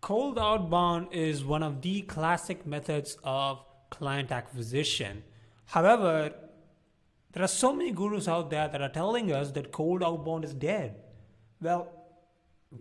Cold outbound is one of the classic methods of client acquisition. However, there are so many gurus out there that are telling us that cold outbound is dead. Well,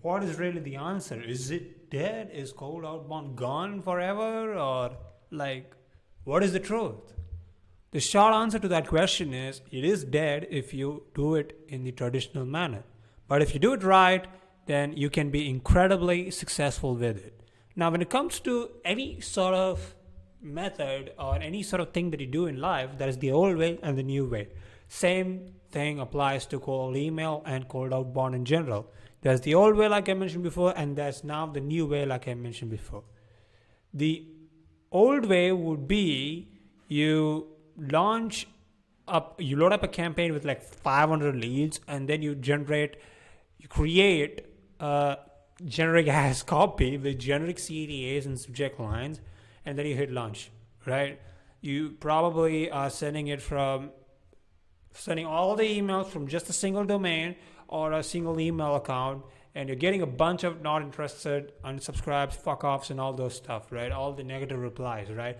what is really the answer? Is it dead? Is cold outbound gone forever? Or, what is the truth? The short answer to that question is it is dead if you do it in the traditional manner. But if you do it right, then you can be incredibly successful with it. Now, when it comes to any sort of method or any sort of thing that you do in life, there is the old way and the new way. Same thing applies to cold email and cold outbound in general. There's the old way, like I mentioned before, and there's now the new way, like I mentioned before. The old way would be you load up a campaign with like 500 leads, and then you create a generic ass copy with generic CTAs and subject lines, and then you hit launch, right? You probably are sending all the emails from just a single domain or a single email account, and you're getting a bunch of not interested, unsubscribes, fuck offs, and all those stuff, right? All the negative replies, right?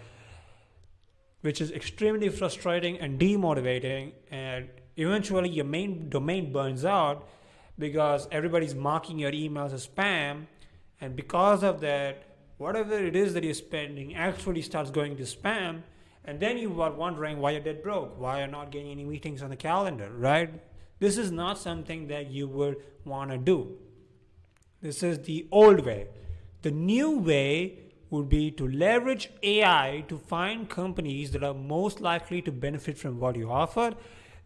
Which is extremely frustrating and demotivating, and eventually your main domain burns out because everybody's marking your emails as spam, and because of that, whatever it is that you're spending actually starts going to spam, and then you are wondering why you're dead broke, why you're not getting any meetings on the calendar, right? This is not something that you would want to do. This is the old way. The new way would be to leverage AI to find companies that are most likely to benefit from what you offer,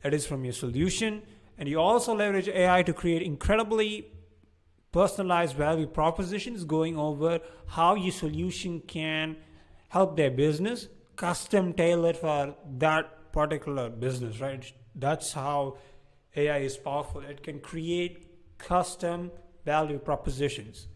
that is from your solution. And you also leverage AI to create incredibly personalized value propositions going over how your solution can help their business, custom tailored for that particular business, right? That's how AI is powerful. It can create custom value propositions.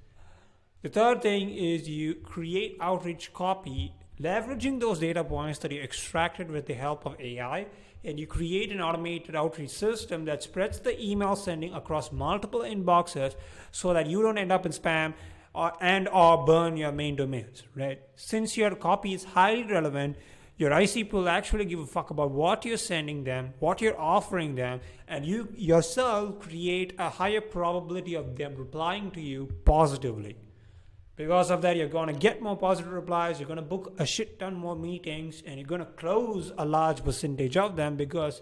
The third thing is you create outreach copy, leveraging those data points that you extracted with the help of AI, and you create an automated outreach system that spreads the email sending across multiple inboxes so that you don't end up in spam or burn your main domains, right? Since your copy is highly relevant, your ICP will actually give a fuck about what you're sending them, what you're offering them, and you yourself create a higher probability of them replying to you positively. Because of that, you're going to get more positive replies, you're going to book a shit ton more meetings, and you're going to close a large percentage of them because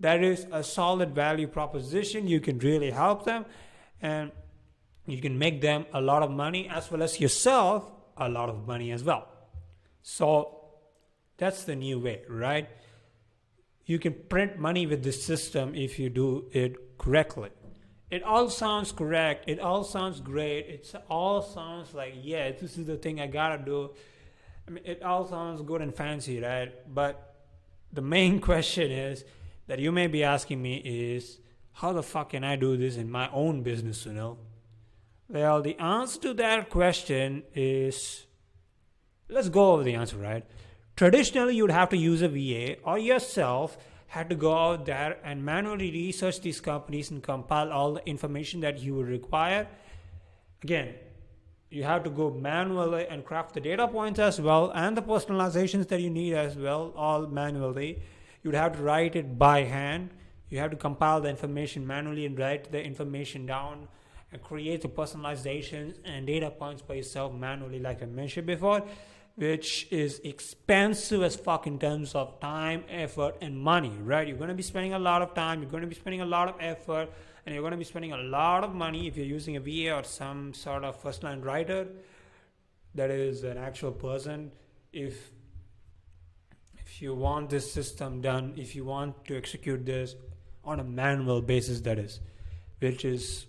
that is a solid value proposition. You can really help them, and you can make them a lot of money as well as yourself a lot of money as well. So that's the new way, right? You can print money with this system if you do it correctly. It all sounds correct. It all sounds great. It all sounds like, yeah, this is the thing I gotta do. I mean, it all sounds good and fancy, right? But the main question is that you may be asking me is, how the fuck can I do this in my own business, Well, the answer to that question is, let's go over the answer, right? Traditionally, you'd have to use a VA or yourself had to go out there and manually research these companies and compile all the information that you would require. Again, you have to go manually and craft the data points as well and the personalizations that you need as well, all manually. You'd have to write it by hand. You have to compile the information manually and write the information down and create the personalizations and data points by yourself manually, like I mentioned before, which is expensive as fuck in terms of time, effort, and money, right? You're going to be spending a lot of time, you're going to be spending a lot of effort, and you're going to be spending a lot of money if you're using a VA or some sort of first-line writer that is an actual person. If you want this system done, if you want to execute this on a manual basis, that is, which is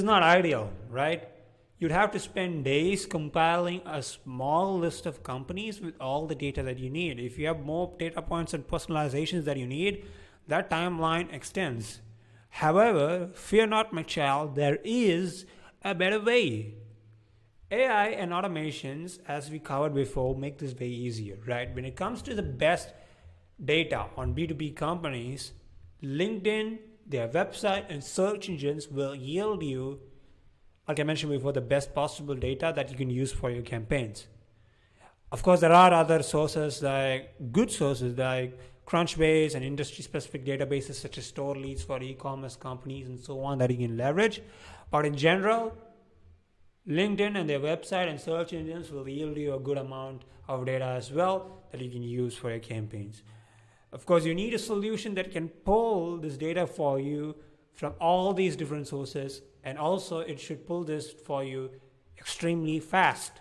not ideal, right? You'd have to spend days compiling a small list of companies with all the data that you need. If you have more data points and personalizations that you need, that timeline extends. However, fear not, my child, there is a better way. AI and automations, as we covered before, make this way easier, right? When it comes to the best data on B2B companies, LinkedIn, their website, and search engines will yield you like I mentioned before, the best possible data that you can use for your campaigns. Of course, there are other sources, like good sources like Crunchbase and industry-specific databases such as Store Leads for e-commerce companies and so on that you can leverage. But in general, LinkedIn and their website and search engines will yield you a good amount of data as well that you can use for your campaigns. Of course, you need a solution that can pull this data for you from all these different sources, and also it should pull this for you extremely fast.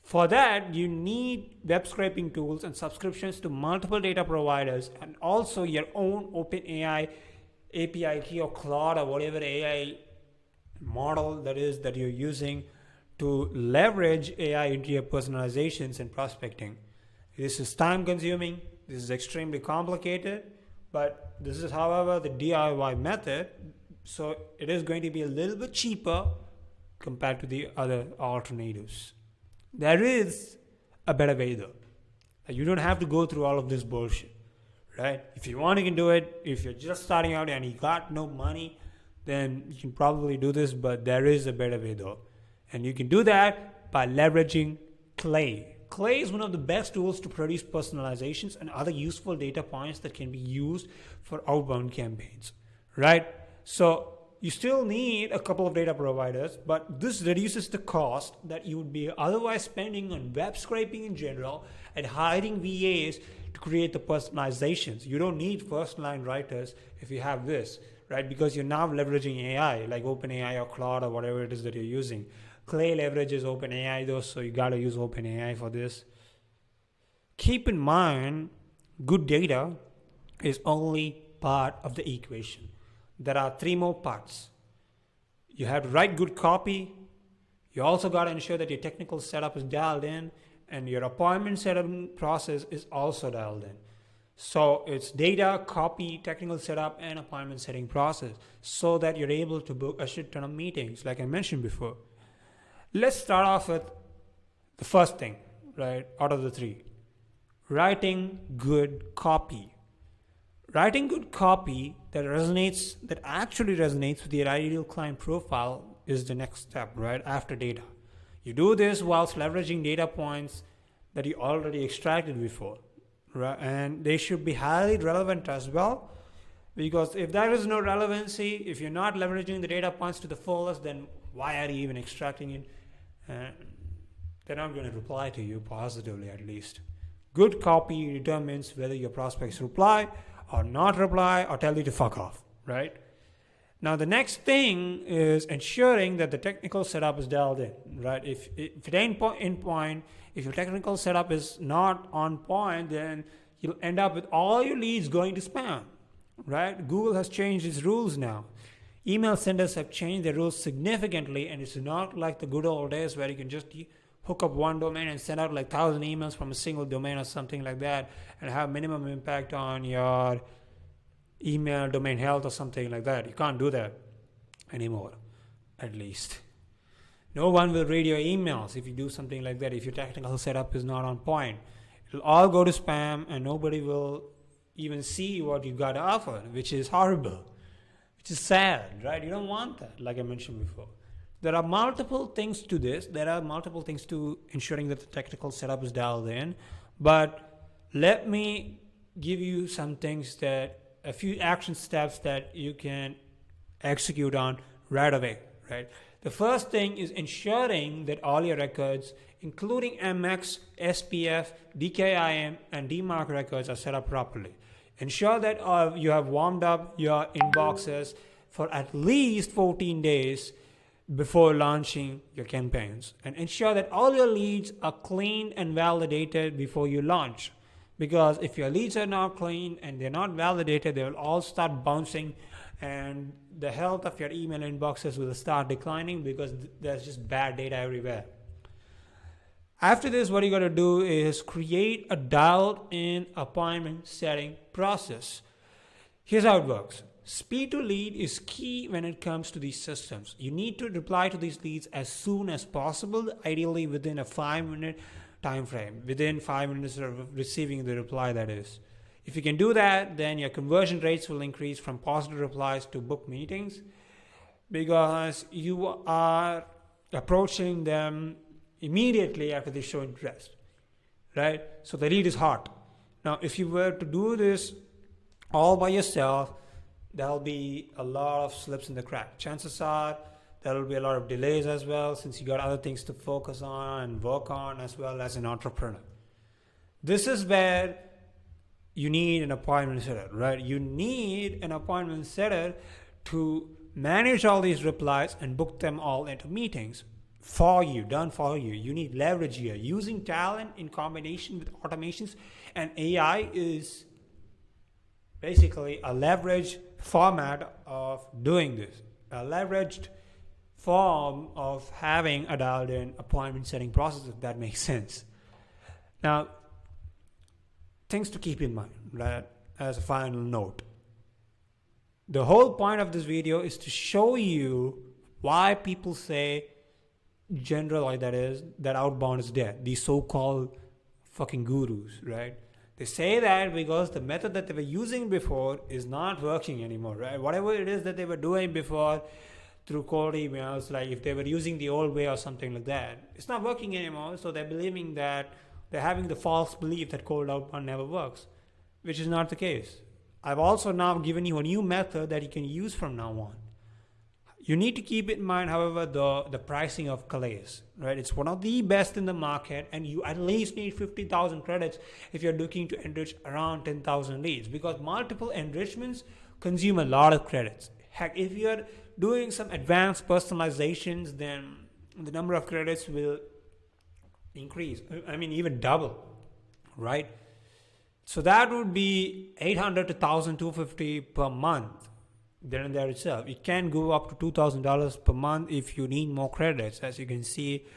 For that, you need web scraping tools and subscriptions to multiple data providers, and also your own OpenAI API key or Claude or whatever AI model that is that you're using to leverage AI into your personalizations and prospecting. This is time consuming, this is extremely complicated, but this is, however, the DIY method, so it is going to be a little bit cheaper compared to the other alternatives. There is a better way though. You don't have to go through all of this bullshit, right? If you want, you can do it. If you're just starting out and you got no money, then you can probably do this, but there is a better way though. And you can do that by leveraging Clay. Clay is one of the best tools to produce personalizations and other useful data points that can be used for outbound campaigns, right? So you still need a couple of data providers, but this reduces the cost that you would be otherwise spending on web scraping in general and hiring VAs to create the personalizations. You don't need first-line writers if you have this, right? Because you're now leveraging AI, like OpenAI or Claude or whatever it is that you're using. Clay leverages OpenAI though, so you gotta use OpenAI for this. Keep in mind, good data is only part of the equation. There are 3 more parts. You have to write good copy. You also got to ensure that your technical setup is dialed in, and your appointment setup process is also dialed in. So it's data, copy, technical setup, and appointment setting process so that you're able to book a shit ton of meetings, like I mentioned before. Let's start off with the first thing, right, out of the 3. Writing good copy. Writing good copy that actually resonates with your ideal client profile is the next step, right, after data. You do this whilst leveraging data points that you already extracted before, right? And they should be highly relevant as well, because if there is no relevancy, if you're not leveraging the data points to the fullest, then why are you even extracting it? They're not going to reply to you positively, at least. Good copy determines whether your prospects reply or not reply or tell you to fuck off, right? Now the next thing is ensuring that the technical setup is dialed in, right? If it ain't in point, if your technical setup is not on point, then you'll end up with all your leads going to spam, right? Google has changed its rules now. Email senders have changed their rules significantly, and it's not like the good old days where you can just hook up one domain and send out like 1,000 emails from a single domain or something like that and have minimum impact on your email domain health or something like that. You can't do that anymore, at least. No one will read your emails if you do something like that. If your technical setup is not on point, it'll all go to spam and nobody will even see what you got to offer, which is horrible, which is sad, right? You don't want that, like I mentioned before. There are multiple things to this. There are multiple things to ensuring that the technical setup is dialed in. But let me give you some things a few action steps that you can execute on right away, right? The first thing is ensuring that all your records, including MX, SPF, DKIM, and DMARC records are set up properly. Ensure that you have warmed up your inboxes for at least 14 days before launching your campaigns, and ensure that all your leads are clean and validated before you launch, because if your leads are not clean and they're not validated, they will all start bouncing and the health of your email inboxes will start declining because there's just bad data everywhere. After this, what you got to do is create a dialed in appointment setting process. Here's how it works. Speed to lead is key when it comes to these systems. You need to reply to these leads as soon as possible, ideally within a 5-minute time frame, within 5 minutes of receiving the reply, that is. If you can do that, then your conversion rates will increase from positive replies to book meetings. because you are approaching them immediately after they show interest, right? So the lead is hot. Now, if you were to do this all by yourself, there'll be a lot of slips in the crack. Chances are there will be a lot of delays as well, since you got other things to focus on and work on as well as an entrepreneur. This is where you need an appointment setter, right? You need an appointment setter to manage all these replies and book them all into meetings for you, done for you. You need leverage here. Using talent in combination with automations and AI is basically a leveraged format of doing this, a leveraged form of having a dialed-in appointment setting process, if that makes sense. Now, things to keep in mind, right, as a final note. The whole point of this video is to show you why people say generally, that outbound is dead. These so-called fucking gurus, right? They say that because the method that they were using before is not working anymore, right? Whatever it is that they were doing before through cold emails, like if they were using the old way or something like that, it's not working anymore. So they're believing that they're having the false belief that cold outbound never works, which is not the case. I've also now given you a new method that you can use from now on. You need to keep in mind, however, the pricing of Calais, right? It's one of the best in the market, and you at least need 50,000 credits if you're looking to enrich around 10,000 leads, because multiple enrichments consume a lot of credits. Heck, if you're doing some advanced personalizations, then the number of credits will increase. I mean, even double, right? So that would be 800 to 1,250 per month. Then and there itself, it can go up to $2,000 per month if you need more credits, as you can see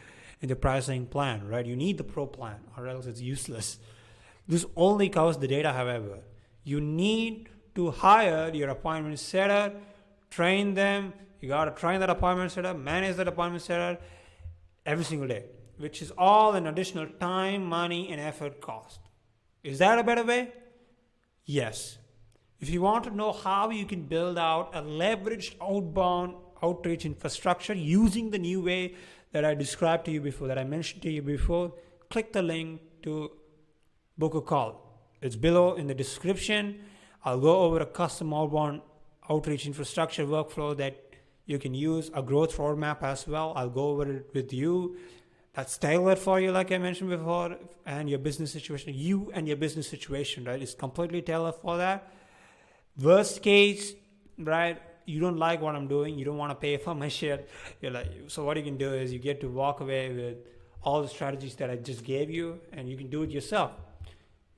in the pricing plan, right? You need the pro plan, or else it's useless. This only covers the data, however. You need to hire your appointment setter, train them. You got to train that appointment setter, manage that appointment setter every single day, which is all an additional time, money, and effort cost. Is that a better way? Yes. If you want to know how you can build out a leveraged outbound outreach infrastructure using the new way that I described to you before, that I mentioned to you before, click the link to book a call. It's below in the description. I'll go over a custom outbound outreach infrastructure workflow that you can use, a growth roadmap as well. I'll go over it with you. That's tailored for you, like I mentioned before, and your business situation. You and your business situation, right? It's completely tailored for that. Worst case, right, you don't like what I'm doing, you don't want to pay for my shit, you're like, so what you can do is you get to walk away with all the strategies that I just gave you, and you can do it yourself.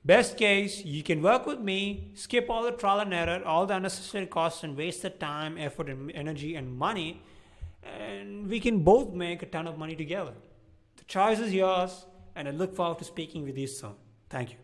Best case, you can work with me, skip all the trial and error, all the unnecessary costs and wasted time, effort, and energy and money, and we can both make a ton of money together. The choice is yours, and I look forward to speaking with you soon. Thank you.